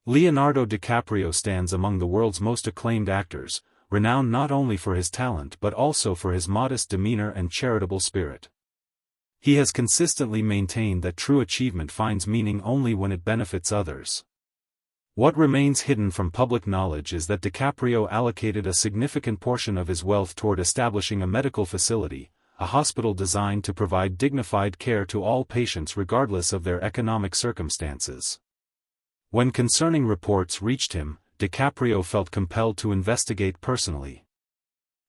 Leonardo DiCaprio stands among the world's most acclaimed actors, renowned not only for his talent but also for his modest demeanor and charitable spirit. He has consistently maintained that true achievement finds meaning only when it benefits others. What remains hidden from public knowledge is that DiCaprio allocated a significant portion of his wealth toward establishing a medical facility, a hospital designed to provide dignified care to all patients regardless of their economic circumstances. When concerning reports reached him, DiCaprio felt compelled to investigate personally.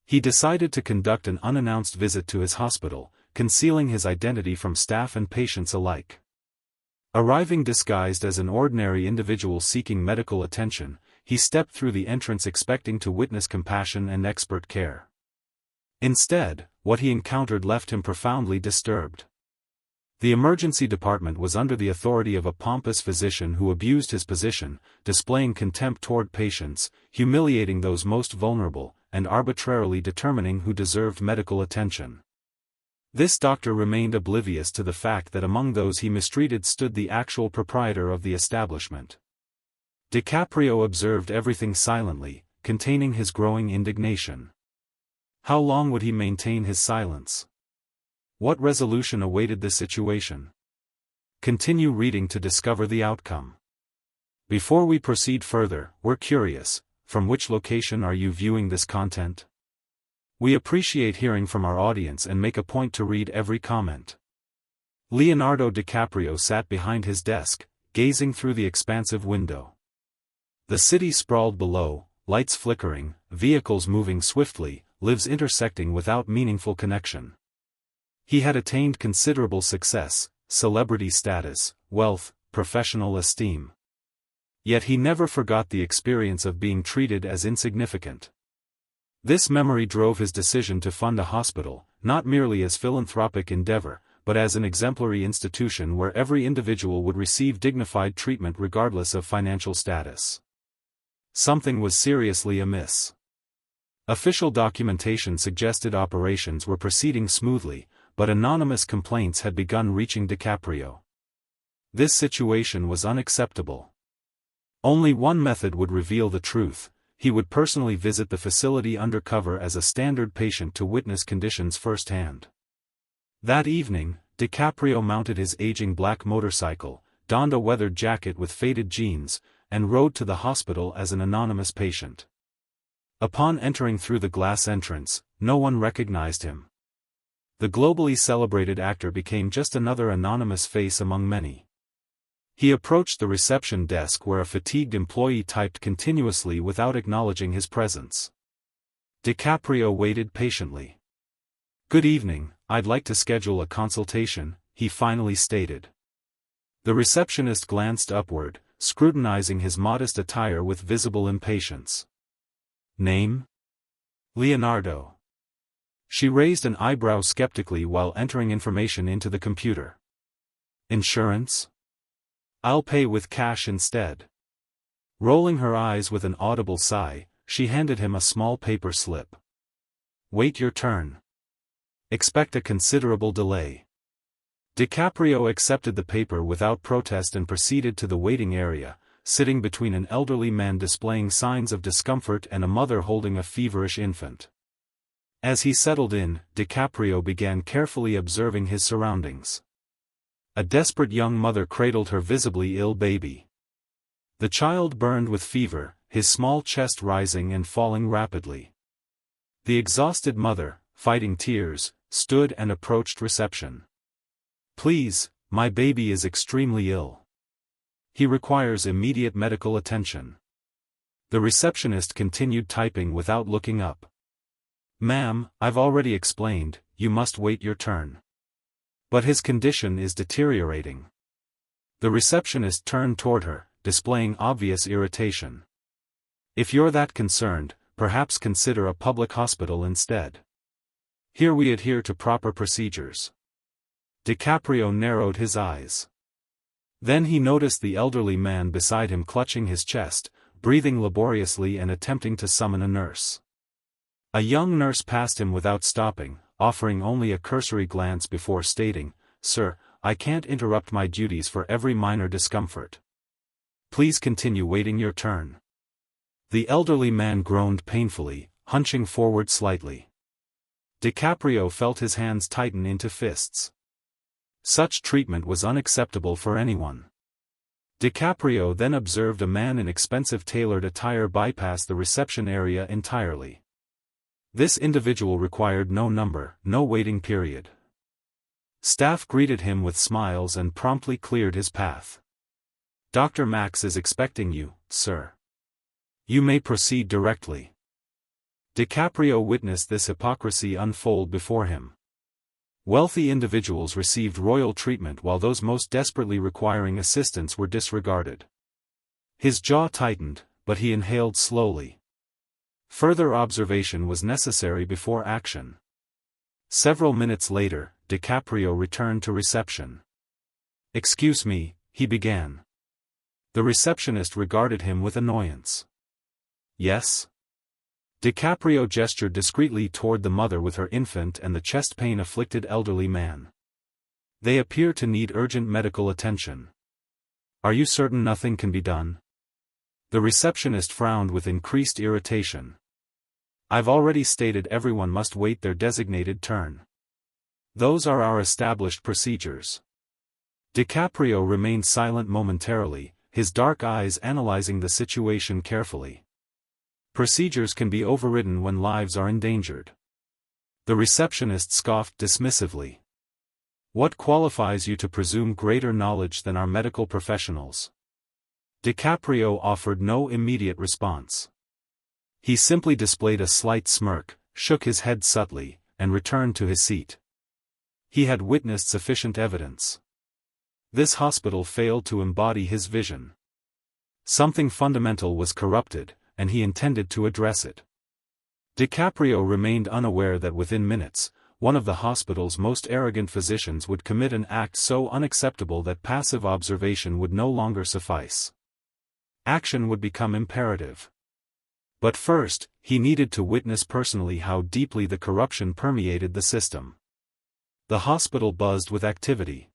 He decided to conduct an unannounced visit to his hospital, concealing his identity from staff and patients alike. Arriving disguised as an ordinary individual seeking medical attention, he stepped through the entrance expecting to witness compassion and expert care. Instead, what he encountered left him profoundly disturbed. The emergency department was under the authority of a pompous physician who abused his position, displaying contempt toward patients, humiliating those most vulnerable, and arbitrarily determining who deserved medical attention. This doctor remained oblivious to the fact that among those he mistreated stood the actual proprietor of the establishment. DiCaprio observed everything silently, containing his growing indignation. How long would he maintain his silence? What resolution awaited this situation? Continue reading to discover the outcome. Before we proceed further, we're curious, from which location are you viewing this content? We appreciate hearing from our audience and make a point to read every comment. Leonardo DiCaprio sat behind his desk, gazing through the expansive window. The city sprawled below, lights flickering, vehicles moving swiftly, lives intersecting without meaningful connection. He had attained considerable success, celebrity status, wealth, professional esteem. Yet he never forgot the experience of being treated as insignificant. This memory drove his decision to fund a hospital, not merely as philanthropic endeavor, but as an exemplary institution where every individual would receive dignified treatment regardless of financial status. Something was seriously amiss. Official documentation suggested operations were proceeding smoothly, but anonymous complaints had begun reaching DiCaprio. This situation was unacceptable. Only one method would reveal the truth: he would personally visit the facility undercover as a standard patient to witness conditions firsthand. That evening, DiCaprio mounted his aging black motorcycle, donned a weathered jacket with faded jeans, and rode to the hospital as an anonymous patient. Upon entering through the glass entrance, no one recognized him. The globally celebrated actor became just another anonymous face among many. He approached the reception desk where a fatigued employee typed continuously without acknowledging his presence. DiCaprio waited patiently. "Good evening, I'd like to schedule a consultation," he finally stated. The receptionist glanced upward, scrutinizing his modest attire with visible impatience. "Name?" "Leonardo." She raised an eyebrow skeptically while entering information into the computer. "Insurance?" "I'll pay with cash instead." Rolling her eyes with an audible sigh, she handed him a small paper slip. "Wait your turn. Expect a considerable delay." DiCaprio accepted the paper without protest and proceeded to the waiting area, sitting between an elderly man displaying signs of discomfort and a mother holding a feverish infant. As he settled in, DiCaprio began carefully observing his surroundings. A desperate young mother cradled her visibly ill baby. The child burned with fever, his small chest rising and falling rapidly. The exhausted mother, fighting tears, stood and approached reception. "Please, my baby is extremely ill. He requires immediate medical attention." The receptionist continued typing without looking up. "Ma'am, I've already explained, you must wait your turn. But his condition is deteriorating." The receptionist turned toward her, displaying obvious irritation. "If you're that concerned, perhaps consider a public hospital instead. Here we adhere to proper procedures." DiCaprio narrowed his eyes. Then he noticed the elderly man beside him clutching his chest, breathing laboriously and attempting to summon a nurse. A young nurse passed him without stopping, offering only a cursory glance before stating, "Sir, I can't interrupt my duties for every minor discomfort." Please continue waiting your turn. The elderly man groaned painfully, hunching forward slightly. DiCaprio felt his hands tighten into fists. Such treatment was unacceptable for anyone. DiCaprio then observed a man in expensive tailored attire bypass the reception area entirely. This individual required no number, no waiting period. Staff greeted him with smiles and promptly cleared his path. "Dr. Max is expecting you, sir. You may proceed directly." DiCaprio witnessed this hypocrisy unfold before him. Wealthy individuals received royal treatment while those most desperately requiring assistance were disregarded. His jaw tightened, but he inhaled slowly. Further observation was necessary before action. Several minutes later, DiCaprio returned to reception. "Excuse me," he began. The receptionist regarded him with annoyance. "Yes?" DiCaprio gestured discreetly toward the mother with her infant and the chest pain-afflicted elderly man. "They appear to need urgent medical attention. Are you certain nothing can be done?" The receptionist frowned with increased irritation. "I've already stated everyone must wait their designated turn. Those are our established procedures." DiCaprio remained silent momentarily, his dark eyes analyzing the situation carefully. Procedures can be overridden when lives are endangered. The receptionist scoffed dismissively. "What qualifies you to presume greater knowledge than our medical professionals?" DiCaprio offered no immediate response. He simply displayed a slight smirk, shook his head subtly, and returned to his seat. He had witnessed sufficient evidence. This hospital failed to embody his vision. Something fundamental was corrupted, and he intended to address it. DiCaprio remained unaware that within minutes, one of the hospital's most arrogant physicians would commit an act so unacceptable that passive observation would no longer suffice. Action would become imperative. But first, he needed to witness personally how deeply the corruption permeated the system. The hospital buzzed with activity.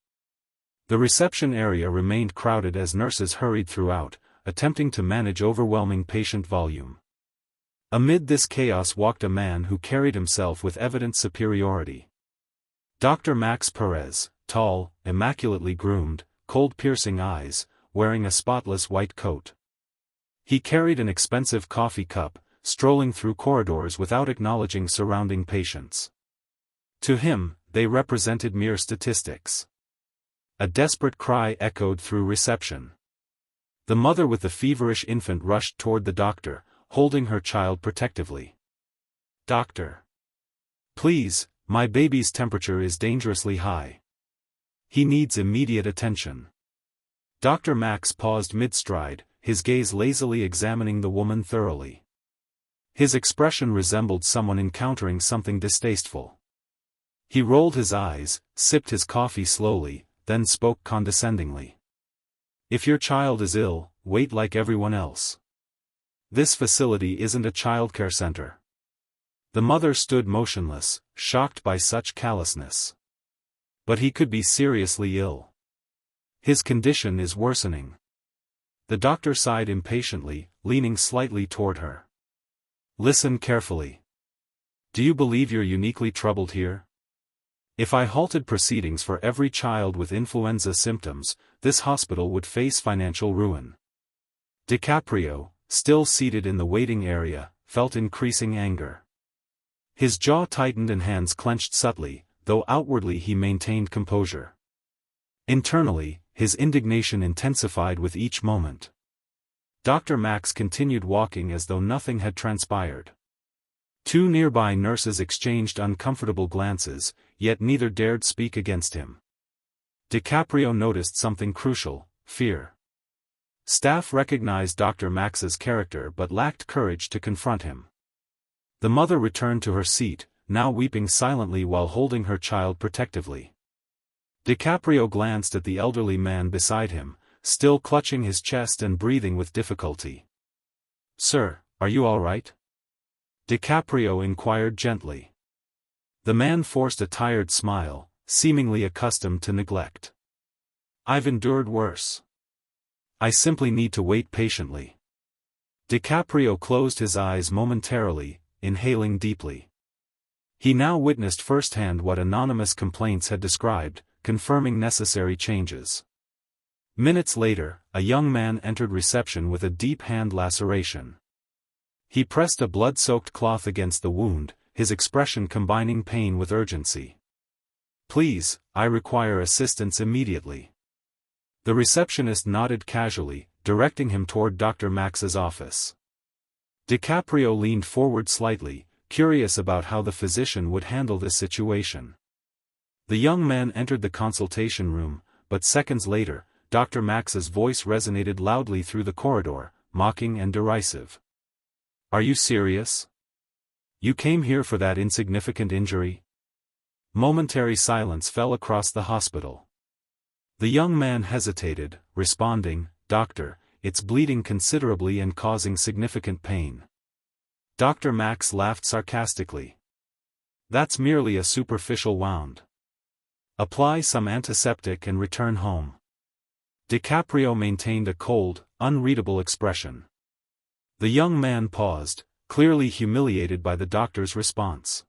The reception area remained crowded as nurses hurried throughout, attempting to manage overwhelming patient volume. Amid this chaos walked a man who carried himself with evident superiority. Dr. Max Perez, tall, immaculately groomed, cold-piercing eyes, wearing a spotless white coat. He carried an expensive coffee cup, strolling through corridors without acknowledging surrounding patients. To him, they represented mere statistics. A desperate cry echoed through reception. The mother with the feverish infant rushed toward the doctor, holding her child protectively. "Doctor! Please, my baby's temperature is dangerously high. He needs immediate attention." Dr. Max paused mid-stride, his gaze lazily examining the woman thoroughly. His expression resembled someone encountering something distasteful. He rolled his eyes, sipped his coffee slowly, then spoke condescendingly. "If your child is ill, wait like everyone else. This facility isn't a childcare center." The mother stood motionless, shocked by such callousness. "But he could be seriously ill. His condition is worsening." The doctor sighed impatiently, leaning slightly toward her. "Listen carefully. Do you believe you're uniquely troubled here? If I halted proceedings for every child with influenza symptoms, this hospital would face financial ruin." DiCaprio, still seated in the waiting area, felt increasing anger. His jaw tightened and hands clenched subtly, though outwardly he maintained composure. Internally, his indignation intensified with each moment. Dr. Max continued walking as though nothing had transpired. Two nearby nurses exchanged uncomfortable glances, yet neither dared speak against him. DiCaprio noticed something crucial: fear. Staff recognized Dr. Max's character but lacked courage to confront him. The mother returned to her seat, now weeping silently while holding her child protectively. DiCaprio glanced at the elderly man beside him, still clutching his chest and breathing with difficulty. "Sir, are you all right?" DiCaprio inquired gently. The man forced a tired smile, seemingly accustomed to neglect. "I've endured worse. I simply need to wait patiently. DiCaprio closed his eyes momentarily, inhaling deeply. He now witnessed firsthand what anonymous complaints had described, confirming necessary changes. Minutes later, a young man entered reception with a deep hand laceration. He pressed a blood-soaked cloth against the wound, his expression combining pain with urgency. "Please, I require assistance immediately." The receptionist nodded casually, directing him toward Dr. Max's office. DiCaprio leaned forward slightly, curious about how the physician would handle this situation. The young man entered the consultation room, but seconds later, Dr. Max's voice resonated loudly through the corridor, mocking and derisive. "Are you serious? You came here for that insignificant injury?" Momentary silence fell across the hospital. The young man hesitated, responding, "Doctor, it's bleeding considerably and causing significant pain." Dr. Max laughed sarcastically. "That's merely a superficial wound. Apply some antiseptic and return home." DiCaprio maintained a cold, unreadable expression. The young man paused, clearly humiliated by the doctor's response.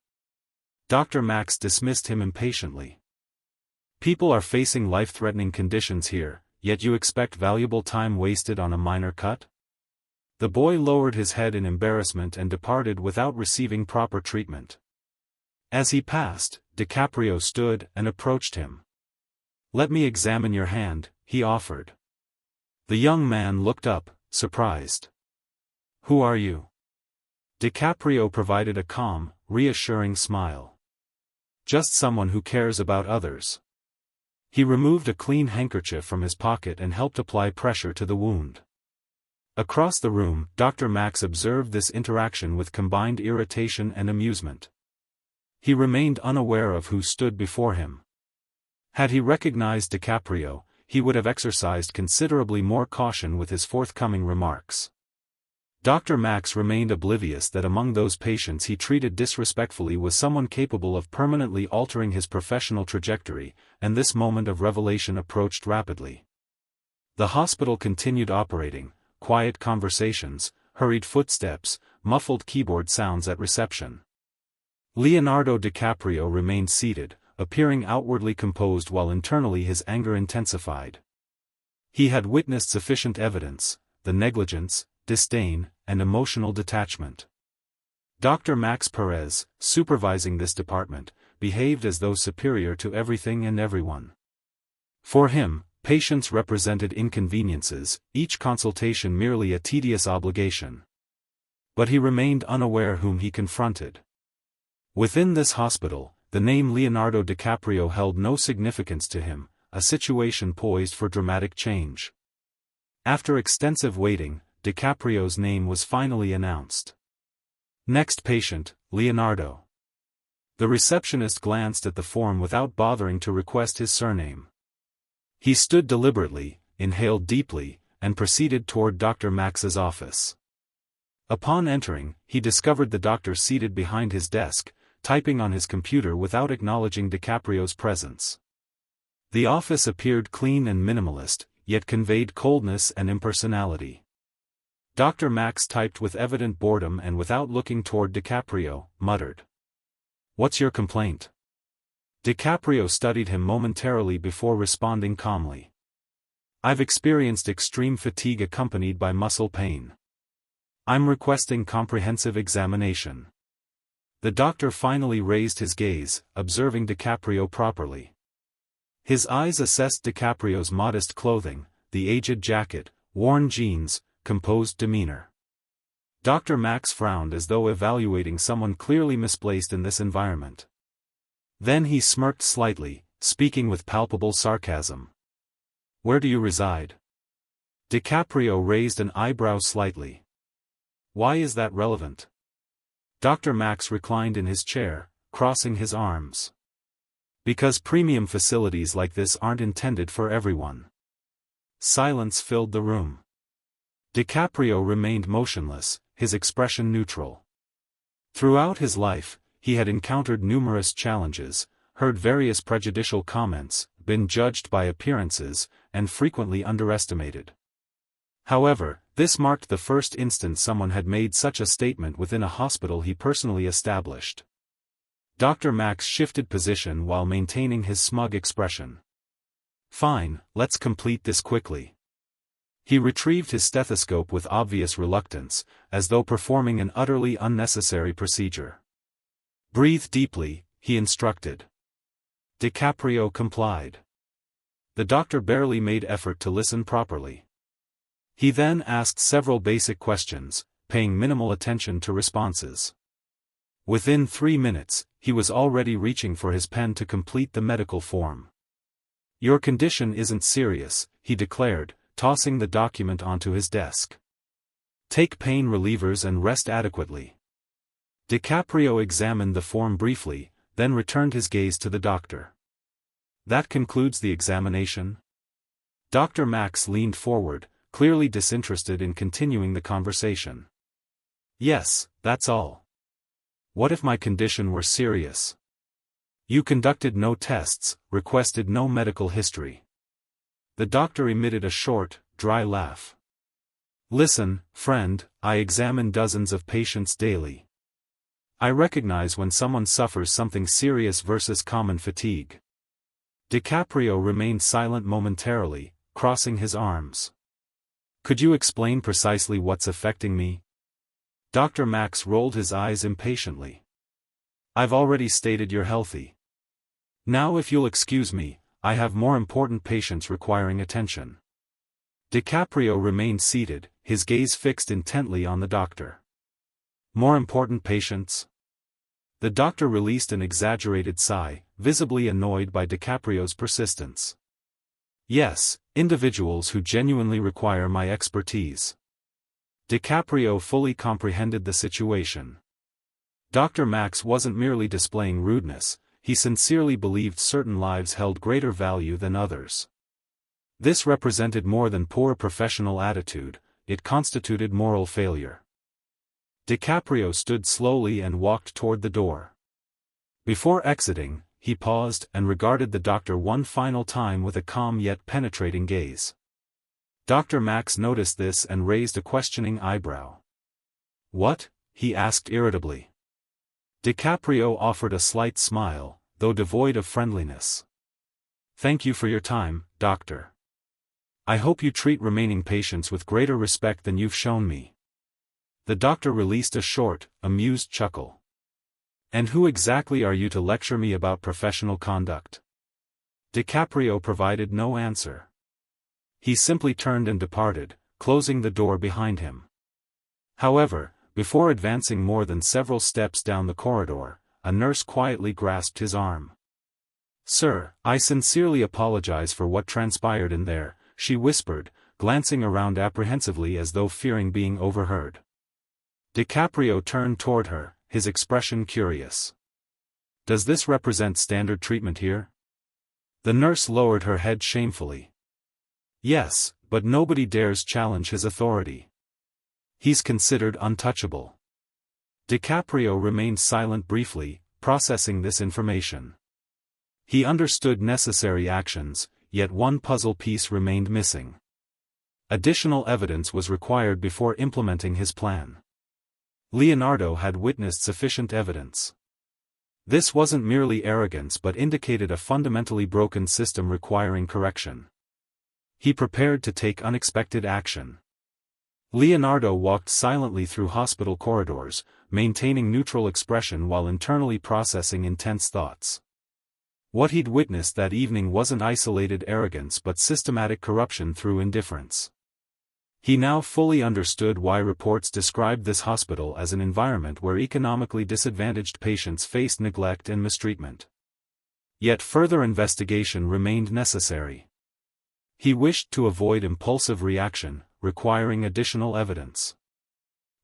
Dr. Max dismissed him impatiently. "People are facing life-threatening conditions here, yet you expect valuable time wasted on a minor cut?" The boy lowered his head in embarrassment and departed without receiving proper treatment. As he passed, DiCaprio stood and approached him. "Let me examine your hand," he offered. The young man looked up, surprised. "Who are you?" DiCaprio provided a calm, reassuring smile. "Just someone who cares about others." He removed a clean handkerchief from his pocket and helped apply pressure to the wound. Across the room, Dr. Max observed this interaction with combined irritation and amusement. He remained unaware of who stood before him. Had he recognized DiCaprio, he would have exercised considerably more caution with his forthcoming remarks. Dr. Max remained oblivious that among those patients he treated disrespectfully was someone capable of permanently altering his professional trajectory, and this moment of revelation approached rapidly. The hospital continued operating, quiet conversations, hurried footsteps, muffled keyboard sounds at reception. Leonardo DiCaprio remained seated, appearing outwardly composed while internally his anger intensified. He had witnessed sufficient evidence: the negligence, disdain, and emotional detachment. Dr. Max Perez, supervising this department, behaved as though superior to everything and everyone. For him, patients represented inconveniences, each consultation merely a tedious obligation. But he remained unaware whom he confronted. Within this hospital, the name Leonardo DiCaprio held no significance to him, a situation poised for dramatic change. After extensive waiting, DiCaprio's name was finally announced. "Next patient, Leonardo." The receptionist glanced at the form without bothering to request his surname. He stood deliberately, inhaled deeply, and proceeded toward Dr. Max's office. Upon entering, he discovered the doctor seated behind his desk, typing on his computer without acknowledging DiCaprio's presence. The office appeared clean and minimalist, yet conveyed coldness and impersonality. Dr. Max typed with evident boredom and without looking toward DiCaprio, muttered, "What's your complaint?" DiCaprio studied him momentarily before responding calmly. "I've experienced extreme fatigue accompanied by muscle pain. I'm requesting comprehensive examination." The doctor finally raised his gaze, observing DiCaprio properly. His eyes assessed DiCaprio's modest clothing, the aged jacket, worn jeans, composed demeanor. Dr. Max frowned as though evaluating someone clearly misplaced in this environment. Then he smirked slightly, speaking with palpable sarcasm. "Where do you reside?" DiCaprio raised an eyebrow slightly. "Why is that relevant?" Dr. Max reclined in his chair, crossing his arms. "Because premium facilities like this aren't intended for everyone." Silence filled the room. DiCaprio remained motionless, his expression neutral. Throughout his life, he had encountered numerous challenges, heard various prejudicial comments, been judged by appearances, and frequently underestimated. However, this marked the first instance someone had made such a statement within a hospital he personally established. Dr. Max shifted position while maintaining his smug expression. "Fine, let's complete this quickly." He retrieved his stethoscope with obvious reluctance, as though performing an utterly unnecessary procedure. "Breathe deeply," he instructed. DiCaprio complied. The doctor barely made effort to listen properly. He then asked several basic questions, paying minimal attention to responses. Within 3 minutes, he was already reaching for his pen to complete the medical form. "Your condition isn't serious," he declared, tossing the document onto his desk. "Take pain relievers and rest adequately." DiCaprio examined the form briefly, then returned his gaze to the doctor. "That concludes the examination?" Dr. Max leaned forward, clearly disinterested in continuing the conversation. "Yes, that's all." "What if my condition were serious?" "You conducted no tests, requested no medical history." The doctor emitted a short, dry laugh. "Listen, friend, I examine dozens of patients daily. I recognize when someone suffers something serious versus common fatigue." DiCaprio remained silent momentarily, crossing his arms. "Could you explain precisely what's affecting me?" Dr. Max rolled his eyes impatiently. "I've already stated you're healthy. Now if you'll excuse me, I have more important patients requiring attention." DiCaprio remained seated, his gaze fixed intently on the doctor. "More important patients?" The doctor released an exaggerated sigh, visibly annoyed by DiCaprio's persistence. "Yes, individuals who genuinely require my expertise." DiCaprio fully comprehended the situation. Dr. Max wasn't merely displaying rudeness, he sincerely believed certain lives held greater value than others. This represented more than poor professional attitude, it constituted moral failure. DiCaprio stood slowly and walked toward the door. Before exiting, he paused and regarded the doctor one final time with a calm yet penetrating gaze. Dr. Max noticed this and raised a questioning eyebrow. "What?" he asked irritably. DiCaprio offered a slight smile, though devoid of friendliness. "Thank you for your time, doctor. I hope you treat remaining patients with greater respect than you've shown me." The doctor released a short, amused chuckle. "And who exactly are you to lecture me about professional conduct?" DiCaprio provided no answer. He simply turned and departed, closing the door behind him. However, before advancing more than several steps down the corridor, a nurse quietly grasped his arm. "Sir, I sincerely apologize for what transpired in there," she whispered, glancing around apprehensively as though fearing being overheard. DiCaprio turned toward her, his expression curious. "Does this represent standard treatment here?" The nurse lowered her head shamefully. "Yes, but nobody dares challenge his authority. He's considered untouchable." DiCaprio remained silent briefly, processing this information. He understood necessary actions, yet one puzzle piece remained missing. Additional evidence was required before implementing his plan. Leonardo had witnessed sufficient evidence. This wasn't merely arrogance but indicated a fundamentally broken system requiring correction. He prepared to take unexpected action. Leonardo walked silently through hospital corridors, maintaining neutral expression while internally processing intense thoughts. What he'd witnessed that evening wasn't isolated arrogance but systematic corruption through indifference. He now fully understood why reports described this hospital as an environment where economically disadvantaged patients faced neglect and mistreatment. Yet further investigation remained necessary. He wished to avoid impulsive reaction, requiring additional evidence.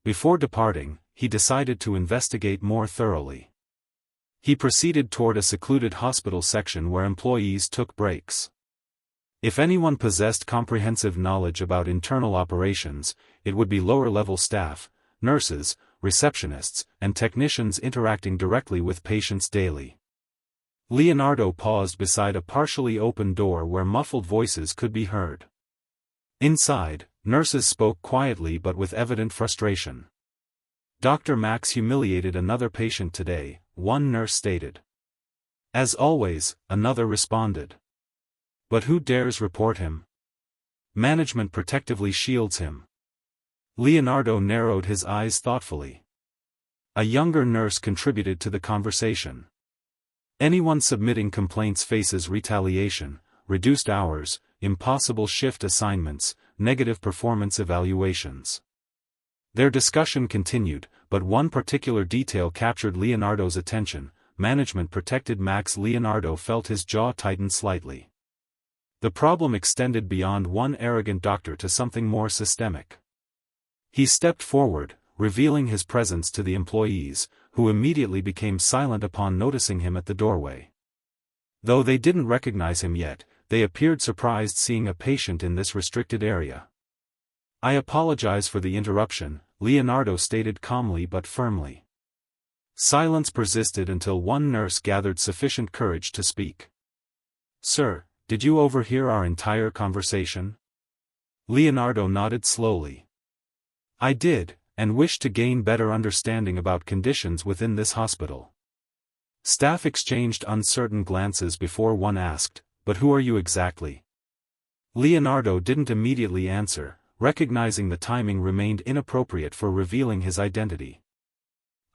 Before departing, he decided to investigate more thoroughly. He proceeded toward a secluded hospital section where employees took breaks. If anyone possessed comprehensive knowledge about internal operations, it would be lower-level staff, nurses, receptionists, and technicians interacting directly with patients daily. Leonardo paused beside a partially open door where muffled voices could be heard. Inside, nurses spoke quietly but with evident frustration. "Dr. Max humiliated another patient today," one nurse stated. "As always," another responded. "But who dares report him? Management protectively shields him." Leonardo narrowed his eyes thoughtfully. A younger nurse contributed to the conversation. "Anyone submitting complaints faces retaliation, reduced hours, impossible shift assignments, negative performance evaluations." Their discussion continued, but one particular detail captured Leonardo's attention. Management protected Max. Leonardo felt his jaw tighten slightly. The problem extended beyond one arrogant doctor to something more systemic. He stepped forward, revealing his presence to the employees, who immediately became silent upon noticing him at the doorway. Though they didn't recognize him yet, they appeared surprised seeing a patient in this restricted area. "I apologize for the interruption," Leonardo stated calmly but firmly. Silence persisted until one nurse gathered sufficient courage to speak. "Sir, did you overhear our entire conversation?" Leonardo nodded slowly. "I did, and wish to gain better understanding about conditions within this hospital." Staff exchanged uncertain glances before one asked, "But who are you exactly?" Leonardo didn't immediately answer, recognizing the timing remained inappropriate for revealing his identity.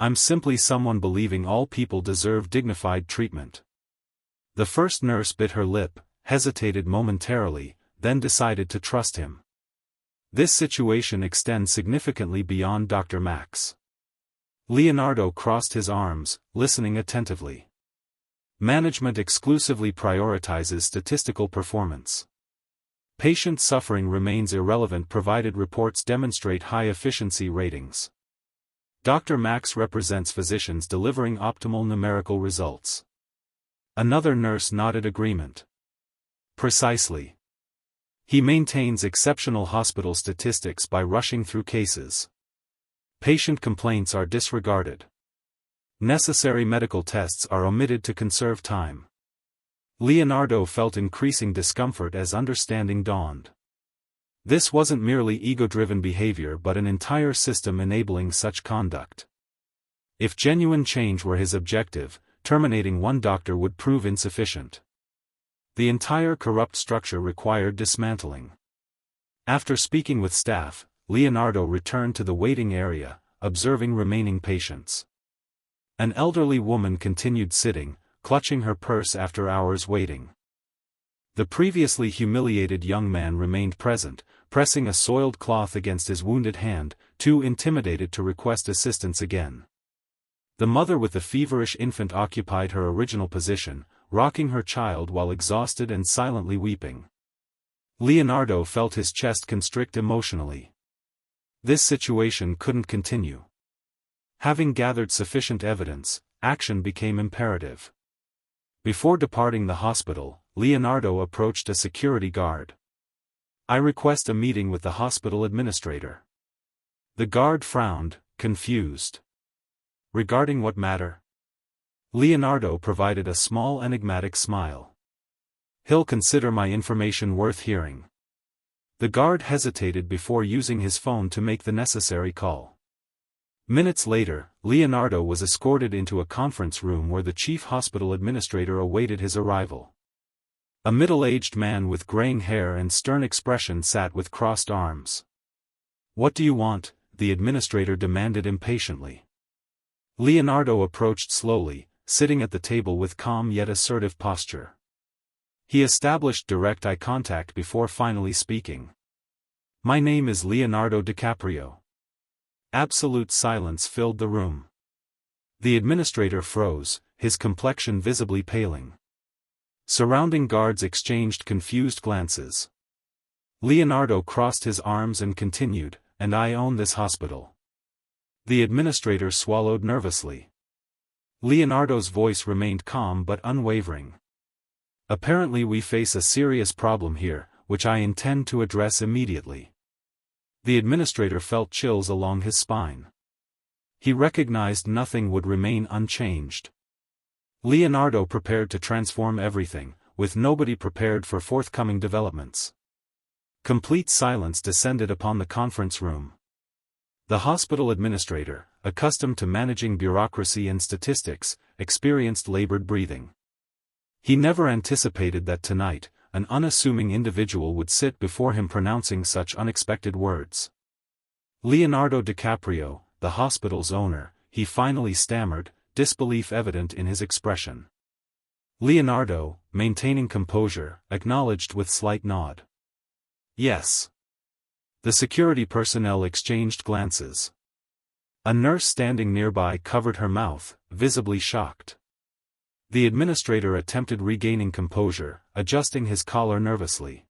"I'm simply someone believing all people deserve dignified treatment." The first nurse bit her lip, hesitated momentarily, then decided to trust him. This situation extends significantly beyond Dr. Max. Leonardo crossed his arms, listening attentively. Management exclusively prioritizes statistical performance. Patient suffering remains irrelevant provided reports demonstrate high efficiency ratings. Dr. Max represents physicians delivering optimal numerical results. Another nurse nodded agreement. "Precisely. He maintains exceptional hospital statistics by rushing through cases. Patient complaints are disregarded. Necessary medical tests are omitted to conserve time." Leonardo felt increasing discomfort as understanding dawned. This wasn't merely ego-driven behavior but an entire system enabling such conduct. If genuine change were his objective, terminating one doctor would prove insufficient. The entire corrupt structure required dismantling. After speaking with staff, Leonardo returned to the waiting area, observing remaining patients. An elderly woman continued sitting, clutching her purse after hours waiting. The previously humiliated young man remained present, pressing a soiled cloth against his wounded hand, too intimidated to request assistance again. The mother with the feverish infant occupied her original position, rocking her child while exhausted and silently weeping. Leonardo felt his chest constrict emotionally. This situation couldn't continue. Having gathered sufficient evidence, action became imperative. Before departing the hospital, Leonardo approached a security guard. "I request a meeting with the hospital administrator." The guard frowned, confused. "Regarding what matter?" Leonardo provided a small enigmatic smile. "He'll consider my information worth hearing." The guard hesitated before using his phone to make the necessary call. Minutes later, Leonardo was escorted into a conference room where the chief hospital administrator awaited his arrival. A middle-aged man with graying hair and stern expression sat with crossed arms. "What do you want?" the administrator demanded impatiently. Leonardo approached slowly, sitting at the table with calm yet assertive posture. He established direct eye contact before finally speaking. "My name is Leonardo DiCaprio." Absolute silence filled the room. The administrator froze, his complexion visibly paling. Surrounding guards exchanged confused glances. Leonardo crossed his arms and continued, "And I own this hospital." The administrator swallowed nervously. Leonardo's voice remained calm but unwavering. "Apparently we face a serious problem here, which I intend to address immediately." The administrator felt chills along his spine. He recognized nothing would remain unchanged. Leonardo prepared to transform everything, with nobody prepared for forthcoming developments. Complete silence descended upon the conference room. The hospital administrator, accustomed to managing bureaucracy and statistics, experienced labored breathing. He never anticipated that tonight, an unassuming individual would sit before him pronouncing such unexpected words. Leonardo DiCaprio, the hospital's owner, he finally stammered, disbelief evident in his expression. Leonardo, maintaining composure, acknowledged with slight nod. Yes. The security personnel exchanged glances. A nurse standing nearby covered her mouth, visibly shocked. The administrator attempted regaining composure, adjusting his collar nervously.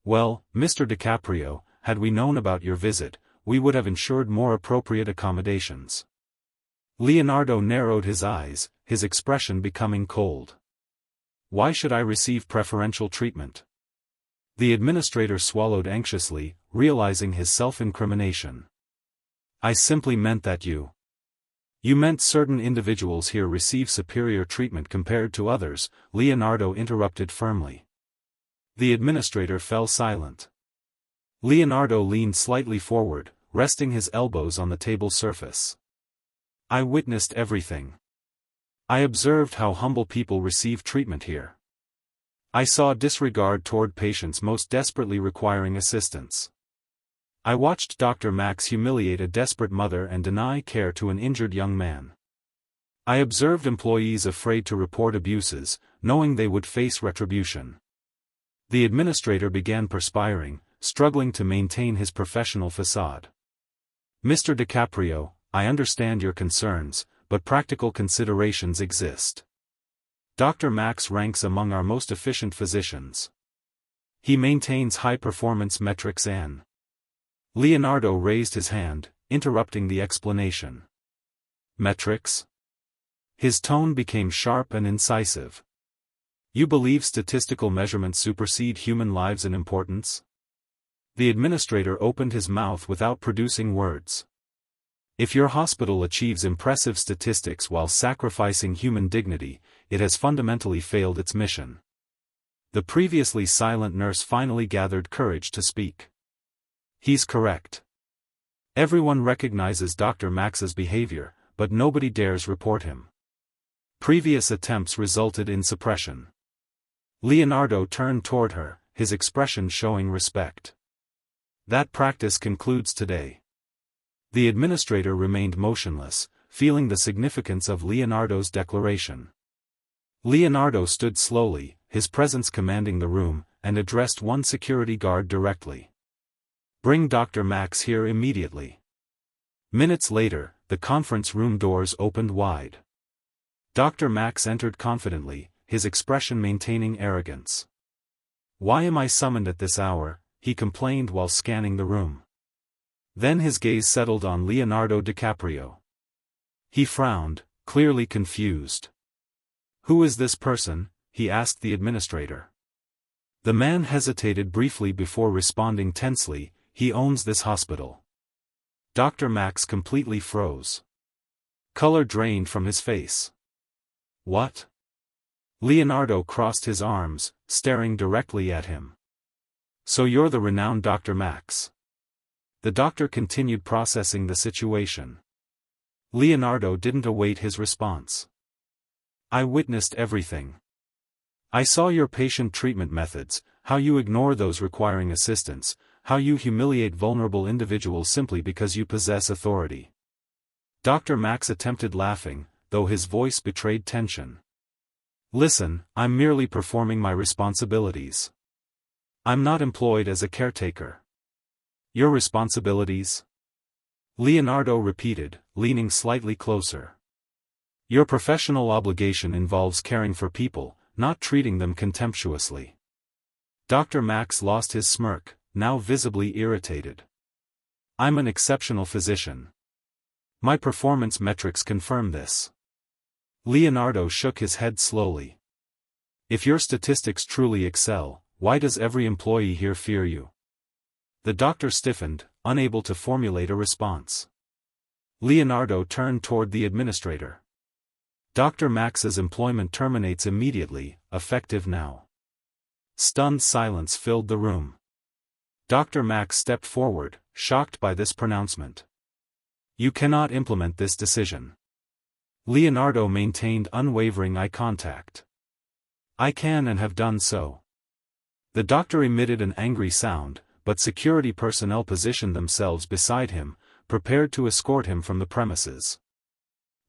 Well, Mr. DiCaprio, had we known about your visit, we would have ensured more appropriate accommodations. Leonardo narrowed his eyes, his expression becoming cold. Why should I receive preferential treatment? The administrator swallowed anxiously, realizing his self-incrimination. I simply meant that you meant certain individuals here receive superior treatment compared to others, Leonardo interrupted firmly. The administrator fell silent. Leonardo leaned slightly forward, resting his elbows on the table surface. I witnessed everything. I observed how humble people receive treatment here. I saw disregard toward patients most desperately requiring assistance. I watched Dr. Max humiliate a desperate mother and deny care to an injured young man. I observed employees afraid to report abuses, knowing they would face retribution. The administrator began perspiring, struggling to maintain his professional facade. Mr. DiCaprio, I understand your concerns, but practical considerations exist. Dr. Max ranks among our most efficient physicians. He maintains high-performance metrics and Leonardo raised his hand, interrupting the explanation. Metrics? His tone became sharp and incisive. You believe statistical measurements supersede human lives in importance? The administrator opened his mouth without producing words. If your hospital achieves impressive statistics while sacrificing human dignity, it has fundamentally failed its mission. The previously silent nurse finally gathered courage to speak. He's correct. Everyone recognizes Dr. Max's behavior, but nobody dares report him. Previous attempts resulted in suppression. Leonardo turned toward her, his expression showing respect. That practice concludes today. The administrator remained motionless, feeling the significance of Leonardo's declaration. Leonardo stood slowly, his presence commanding the room, and addressed one security guard directly. Bring Dr. Max here immediately. Minutes later, the conference room doors opened wide. Dr. Max entered confidently, his expression maintaining arrogance. Why am I summoned at this hour? He complained while scanning the room. Then his gaze settled on Leonardo DiCaprio. He frowned, clearly confused. Who is this person? He asked the administrator. The man hesitated briefly before responding tensely, he owns this hospital. Dr. Max completely froze. Color drained from his face. What? Leonardo crossed his arms, staring directly at him. So you're the renowned Dr. Max. The doctor continued processing the situation. Leonardo didn't await his response. I witnessed everything. I saw your patient treatment methods, how you ignore those requiring assistance, how you humiliate vulnerable individuals simply because you possess authority. Dr. Max attempted laughing, though his voice betrayed tension. Listen, I'm merely performing my responsibilities. I'm not employed as a caretaker. Your responsibilities? Leonardo repeated, leaning slightly closer. Your professional obligation involves caring for people, not treating them contemptuously. Dr. Max lost his smirk, now visibly irritated. I'm an exceptional physician. My performance metrics confirm this. Leonardo shook his head slowly. If your statistics truly excel, why does every employee here fear you? The doctor stiffened, unable to formulate a response. Leonardo turned toward the administrator. Dr. Max's employment terminates immediately, effective now. Stunned silence filled the room. Dr. Max stepped forward, shocked by this pronouncement. You cannot implement this decision. Leonardo maintained unwavering eye contact. I can and have done so. The doctor emitted an angry sound, but security personnel positioned themselves beside him, prepared to escort him from the premises.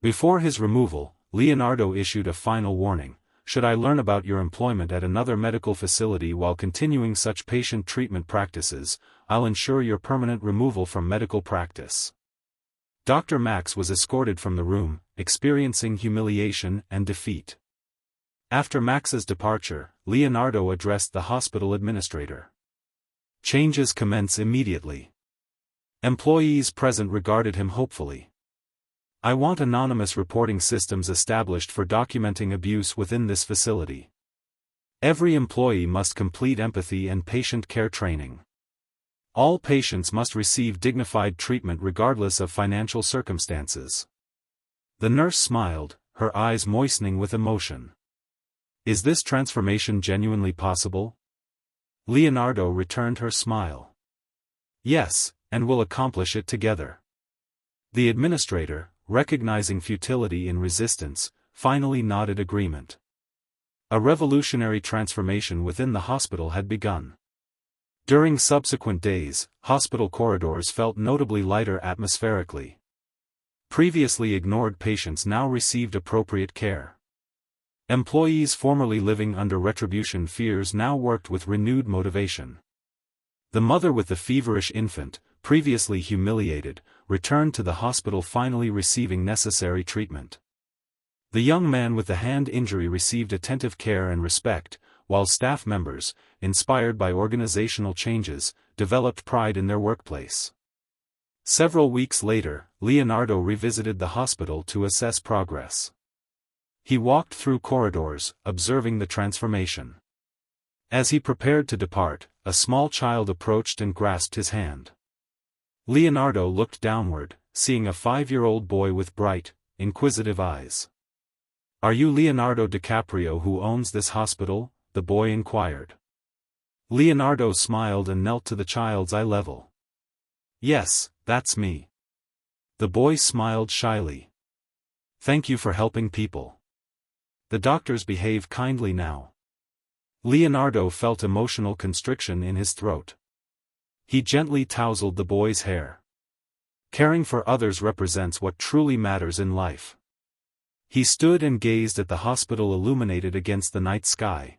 Before his removal, Leonardo issued a final warning. Should I learn about your employment at another medical facility while continuing such patient treatment practices, I'll ensure your permanent removal from medical practice. Dr. Max was escorted from the room, experiencing humiliation and defeat. After Max's departure, Leonardo addressed the hospital administrator. Changes commence immediately. Employees present regarded him hopefully. I want anonymous reporting systems established for documenting abuse within this facility. Every employee must complete empathy and patient care training. All patients must receive dignified treatment regardless of financial circumstances. The nurse smiled, her eyes moistening with emotion. Is this transformation genuinely possible? Leonardo returned her smile. Yes, and we'll accomplish it together. The administrator, recognizing futility in resistance, finally nodded agreement. A revolutionary transformation within the hospital had begun. During subsequent days, hospital corridors felt notably lighter atmospherically. Previously ignored patients now received appropriate care. Employees formerly living under retribution fears now worked with renewed motivation. The mother with the feverish infant, previously humiliated, returned to the hospital finally receiving necessary treatment. The young man with the hand injury received attentive care and respect, while staff members, inspired by organizational changes, developed pride in their workplace. Several weeks later, Leonardo revisited the hospital to assess progress. He walked through corridors, observing the transformation. As he prepared to depart, a small child approached and grasped his hand. Leonardo looked downward, seeing a 5-year-old boy with bright, inquisitive eyes. Are you Leonardo DiCaprio who owns this hospital? The boy inquired. Leonardo smiled and knelt to the child's eye level. Yes, that's me. The boy smiled shyly. Thank you for helping people. The doctors behave kindly now. Leonardo felt emotional constriction in his throat. He gently tousled the boy's hair. Caring for others represents what truly matters in life. He stood and gazed at the hospital illuminated against the night sky.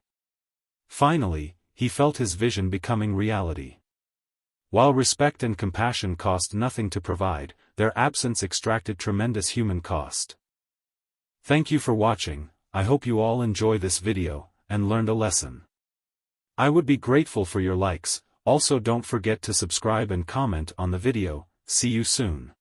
Finally, he felt his vision becoming reality. While respect and compassion cost nothing to provide, their absence extracted tremendous human cost. Thank you for watching. I hope you all enjoy this video, and learned a lesson. I would be grateful for your likes. Also don't forget to subscribe and comment on the video. See you soon.